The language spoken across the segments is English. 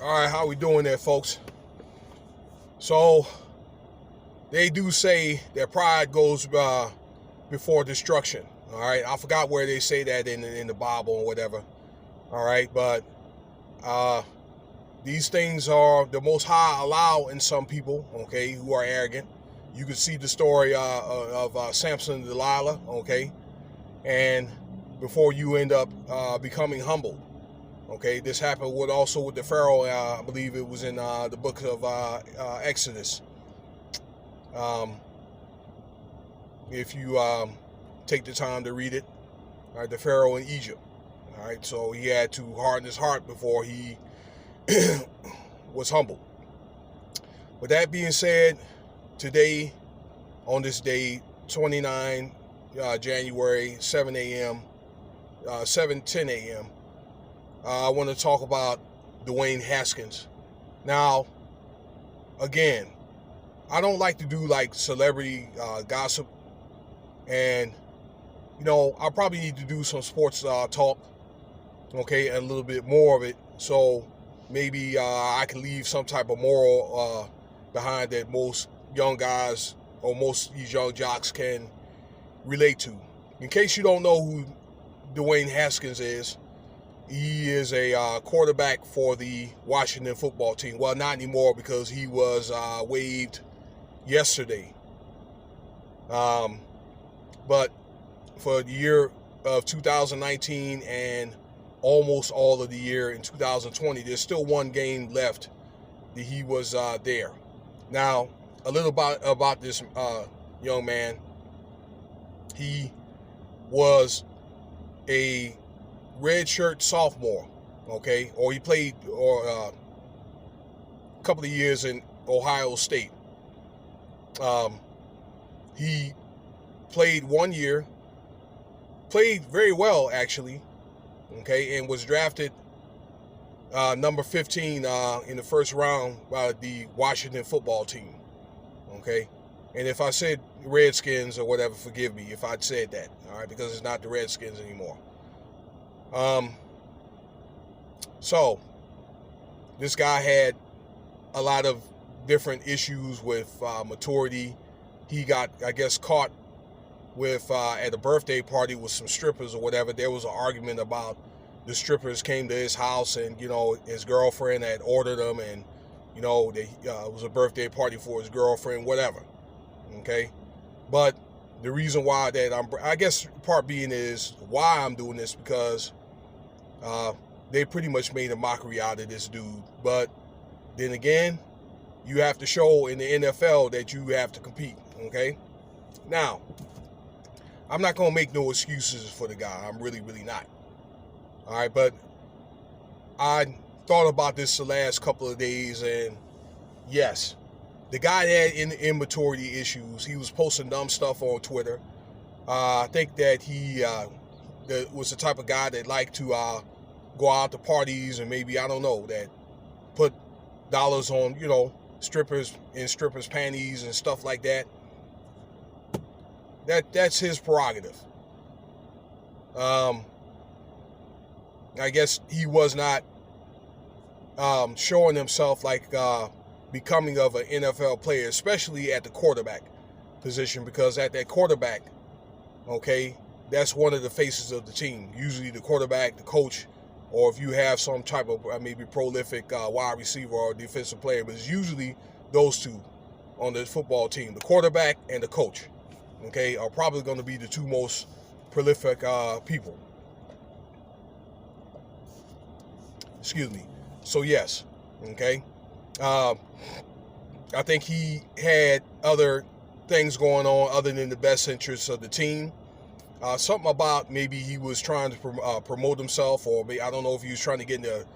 All right, how we doing there, folks? So they do say that pride goes before destruction. All right, I forgot where they say that in the Bible or whatever. All right, but these things are the Most High allow in some people. Okay, who are arrogant. You can see the story of Samson and Delilah. Okay, and before you end up becoming humble. Okay, this happened also with the Pharaoh. I believe it was in the book of Exodus. If you take the time to read it, all right, the Pharaoh in Egypt. All right, so he had to harden his heart before he was humble. With that being said, today, on this day, 29 January, 7 a.m., 7:10 a.m., I want to talk about Dwayne Haskins. Now, again, I don't like to do like celebrity gossip, and I probably need to do some sports talk, okay, and a little bit more of it, so maybe I can leave some type of moral behind that most young guys or most these young jocks can relate to. In case you don't know who Dwayne Haskins is, he is a quarterback for the Washington football team. Well, not anymore because he was waived yesterday. But for the year of 2019 and almost all of the year in 2020, there's still one game left that he was there. Now, a little about this young man. He was a redshirt sophomore, okay, or he played a couple of years in Ohio State. He played 1 year, played very well actually, okay, and was drafted number 15 in the first round by the Washington football team, okay. And if I said Redskins or whatever, forgive me if I'd said that, all right, because it's not the Redskins anymore. So this guy had a lot of different issues with maturity. He got, I guess, caught with at a birthday party with some strippers or whatever. There was an argument about the strippers came to his house and, his girlfriend had ordered them, and, it was a birthday party for his girlfriend, whatever. Okay. But the reason why that I guess part being is why I'm doing this, because they pretty much made a mockery out of this dude. But then again, you have to show in the NFL that you have to compete, okay? Now, I'm not going to make no excuses for the guy. I'm really, really not. All right, but I thought about this the last couple of days, and yes, the guy had immaturity issues. He was posting dumb stuff on Twitter. I think that he was the type of guy that liked to go out to parties and maybe, I don't know, that put dollars on, strippers in strippers' panties and stuff like that. That's his prerogative. I guess he was not showing himself like becoming of an NFL player, especially at the quarterback position, because at that quarterback, okay, that's one of the faces of the team. Usually the quarterback, the coach, or if you have some type of maybe prolific wide receiver or defensive player, but it's usually those two on the football team. The quarterback and the coach, okay, are probably going to be the two most prolific people. Excuse me. So yes, okay. I think he had other things going on other than the best interests of the team. Something about maybe he was trying to promote himself, or maybe, I don't know if he was trying to get into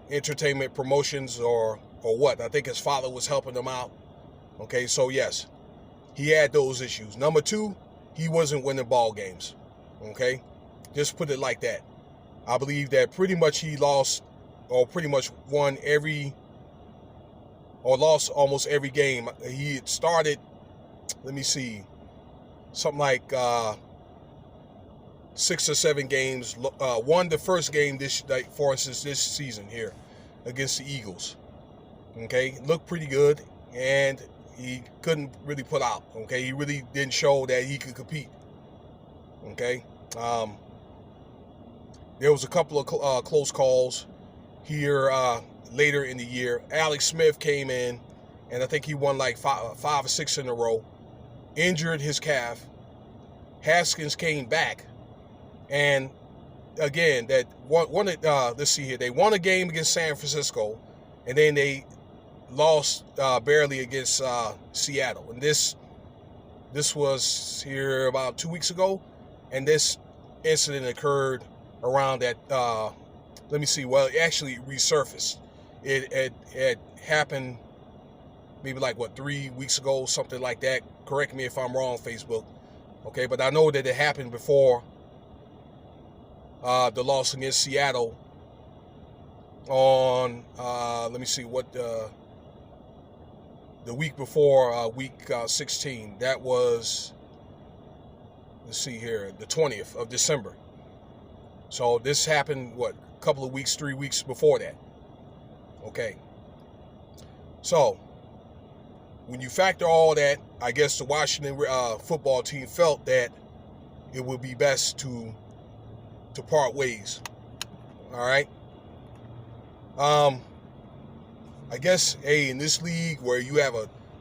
entertainment promotions or what. I think his father was helping him out. Okay, so yes, he had those issues. Number two, he wasn't winning ball games. Okay, just put it like that. I believe that pretty much he lost, or pretty much won every, or lost almost every game. He had started, let me see, something like 6 or 7 games. Won the first game this, like, for instance, this season here, against the Eagles. Okay, looked pretty good, and he couldn't really pull out. Okay, he really didn't show that he could compete. Okay, there was a couple of close calls here later in the year. Alex Smith came in, and I think he won like five or six in a row. Injured his calf. Haskins came back, and again, that let's see here. They won a game against San Francisco, and then they lost barely against Seattle. And this was here about 2 weeks ago, and this incident occurred around that. Let me see. Well, it actually resurfaced. It happened maybe like 3 weeks ago, something like that. Correct me if I'm wrong, Facebook. Okay, but I know that it happened before the loss against Seattle on, let me see, what the week before, week 16. That was, let's see here, the 20th of December. So this happened, a couple of weeks, 3 weeks before that. Okay. So when you factor all that, I guess the Washington football team felt that it would be best to part ways. All right. I guess, in this league where you have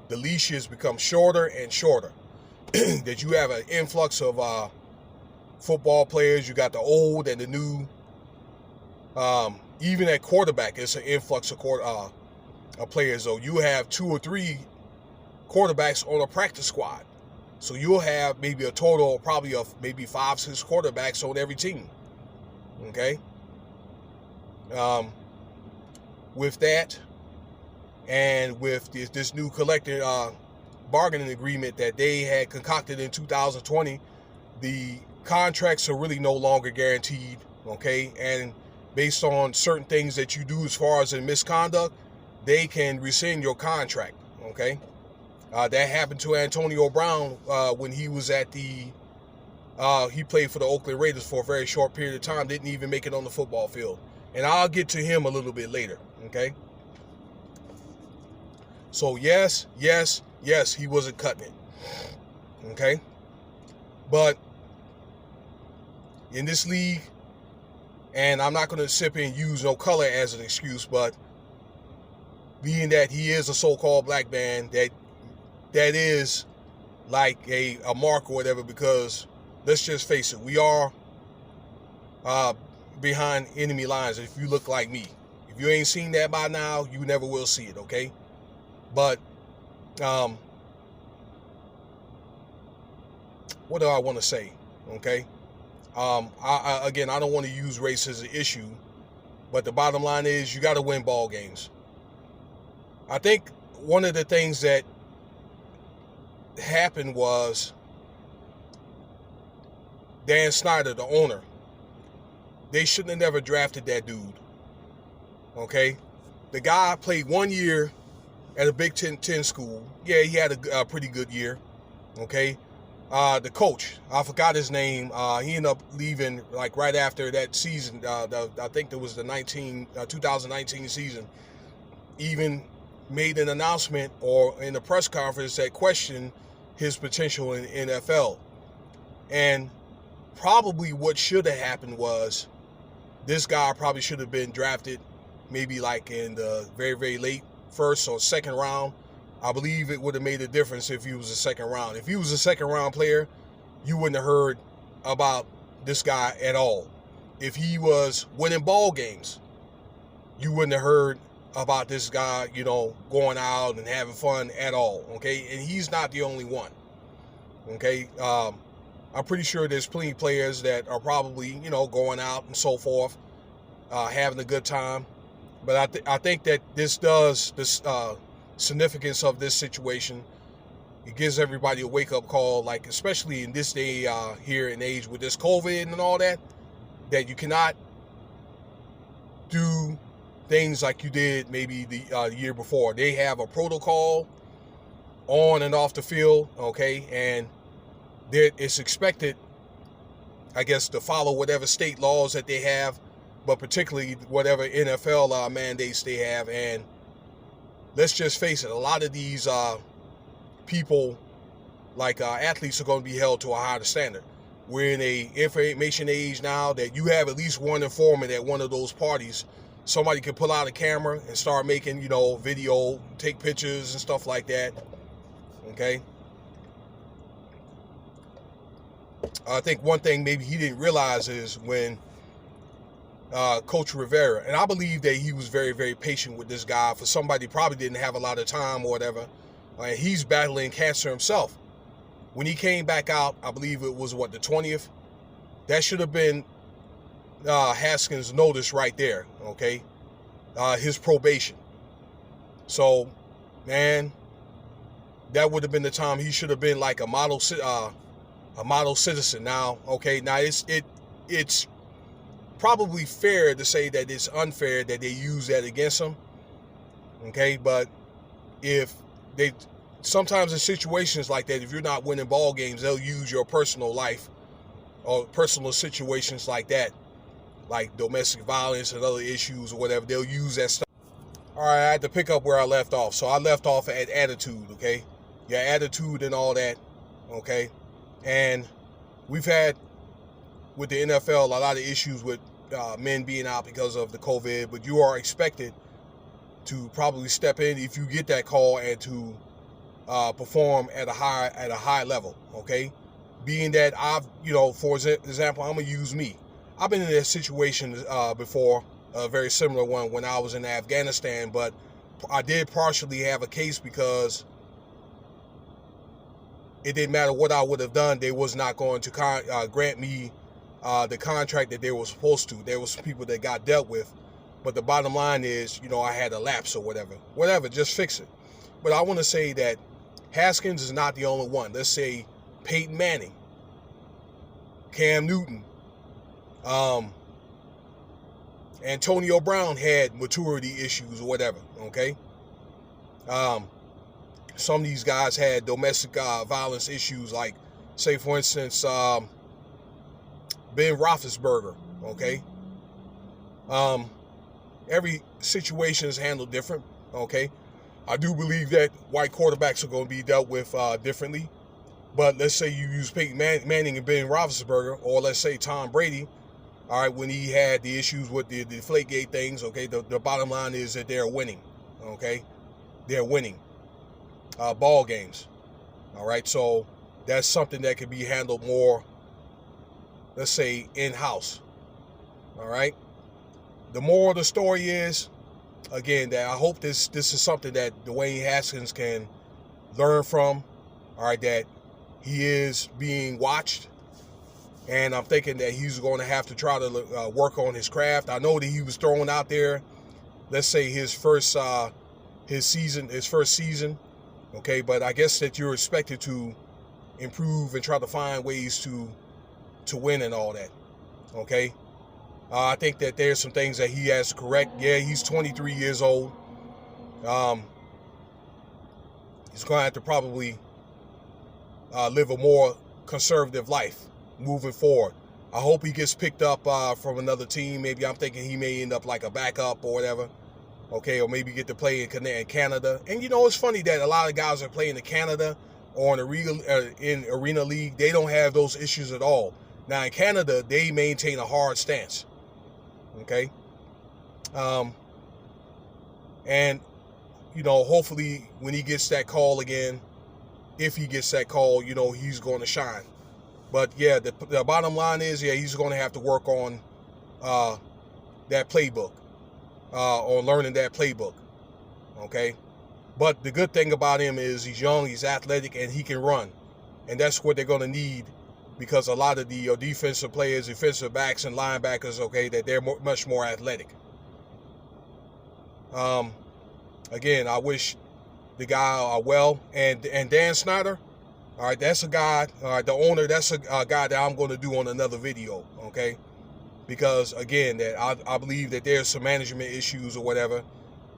the leashes become shorter and shorter, that you have an influx of football players. You got the old and the new. Even at quarterback, it's an influx of players. So you have 2 or 3 quarterbacks on a practice squad. So you'll have maybe a total probably of maybe 5-6 quarterbacks on every team. Okay. With that, and with this new collective bargaining agreement that they had concocted in 2020, the contracts are really no longer guaranteed. Okay. And based on certain things that you do as far as in misconduct, they can rescind your contract. Okay. That happened to Antonio Brown when he was at he played for the Oakland Raiders for a very short period of time, didn't even make it on the football field. And I'll get to him a little bit later, okay? So yes, he wasn't cutting it, okay? But in this league, and I'm not going to sit here and use no color as an excuse, but being that he is a so-called black man, that is like a mark or whatever, because let's just face it, we are behind enemy lines if you look like me. If you ain't seen that by now, you never will see it, okay? But what do I want to say, okay? I don't want to use race as an issue, but the bottom line is you got to win ball games. I think one of the things that happened was Dan Snyder, the owner, they shouldn't have never drafted that dude. Okay? The guy played 1 year at a Big Ten school. Yeah, he had a pretty good year. Okay? The coach, I forgot his name. He ended up leaving like right after that season. I think it was the 2019 season. Even made an announcement or in a press conference that questioned his potential in NFL. And probably what should have happened was this guy probably should have been drafted maybe like in the very, very late first or second round. I believe it would have made a difference if he was a second round. If he was a second round player, you wouldn't have heard about this guy at all. If he was winning ball games, you wouldn't have heard about this guy, going out and having fun at all. Okay. And he's not the only one. Okay. I'm pretty sure there's plenty of players that are probably, going out and so forth, having a good time. But I think that this significance of this situation, it gives everybody a wake-up call, like especially in this day here in age with this COVID and all that you cannot do things like you did maybe the year before. They have a protocol on and off the field, okay, and it's expected, I guess, to follow whatever state laws that they have but particularly whatever NFL mandates they have. And let's just face it, a lot of these people, like athletes, are going to be held to a higher standard. We're in a information age now that you have at least one informant at one of those parties. Somebody can pull out a camera and start making, video, take pictures and stuff like that. Okay. I think one thing maybe he didn't realize is when Coach Rivera, and I believe that he was very, very patient with this guy for somebody who probably didn't have a lot of time or whatever. And he's battling cancer himself. When he came back out, I believe it was, the 20th? That should have been Haskins' notice right there, okay? His probation. So, man, that would have been the time he should have been like a model citizen. Now, okay, now it's probably fair to say that it's unfair that they use that against him, okay? But sometimes in situations like that, if you're not winning ball games, they'll use your personal life or personal situations like that, like domestic violence and other issues or whatever. They'll use that stuff. All right, I had to pick up where I left off. So I left off at attitude, okay? Your attitude and all that, okay? And we've had, with the NFL, a lot of issues with men being out because of the COVID, but you are expected to probably step in if you get that call and to perform at a high level, okay? Being that I've, for example, I'm gonna use me. I've been in that situation before, a very similar one when I was in Afghanistan, but I did partially have a case because it didn't matter what I would have done. They was not going to grant me the contract that they were supposed to. There was some people that got dealt with, but the bottom line is, I had a lapse or whatever, just fix it. But I want to say that Haskins is not the only one. Let's say Peyton Manning, Cam Newton, Antonio Brown had maturity issues or whatever, okay? Some of these guys had domestic violence issues, like, say, for instance, Ben Roethlisberger, okay? Every situation is handled different, okay? I do believe that white quarterbacks are going to be dealt with differently. But let's say you use Peyton Manning and Ben Roethlisberger, or let's say Tom Brady, all right, when he had the issues with the Deflategate things, okay, the bottom line is that they're winning, okay? They're winning ball games, all right? So that's something that can be handled more, let's say, in-house, all right? The moral of the story is, again, that I hope this is something that Dwayne Haskins can learn from, all right, that he is being watched, and I'm thinking that he's going to have to try to work on his craft. I know that he was thrown out there, let's say his first season, okay, but I guess that you're expected to improve and try to find ways to win and all that, okay? I think that there's some things that he has to correct. Yeah, he's 23 years old. He's going to have to probably live a more conservative life moving forward. I hope he gets picked up from another team. Maybe I'm thinking he may end up like a backup or whatever. Okay, or maybe get to play in Canada. And it's funny that a lot of guys are playing in Canada or in Arena League. They don't have those issues at all. Now in Canada, they maintain a hard stance. Okay. And, hopefully when he gets that call again, if he gets that call, he's going to shine. But yeah, the bottom line is, yeah, he's going to have to work on that playbook, on learning that playbook. Okay. But the good thing about him is he's young, he's athletic, and he can run. And that's what they're going to need, because a lot of the defensive players, defensive backs and linebackers, okay, that they're much more athletic. Again, I wish the guy well. And Dan Snyder, all right, that's a guy, the owner, that's a guy that I'm going to do on another video, okay? Because, again, that I believe that there's some management issues or whatever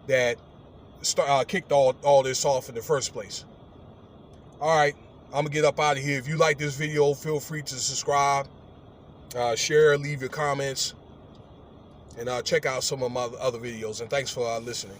that kicked all this off in the first place. All right. I'm going to get up out of here. If you like this video, feel free to subscribe, share, leave your comments. and check out some of my other videos. And thanks for listening.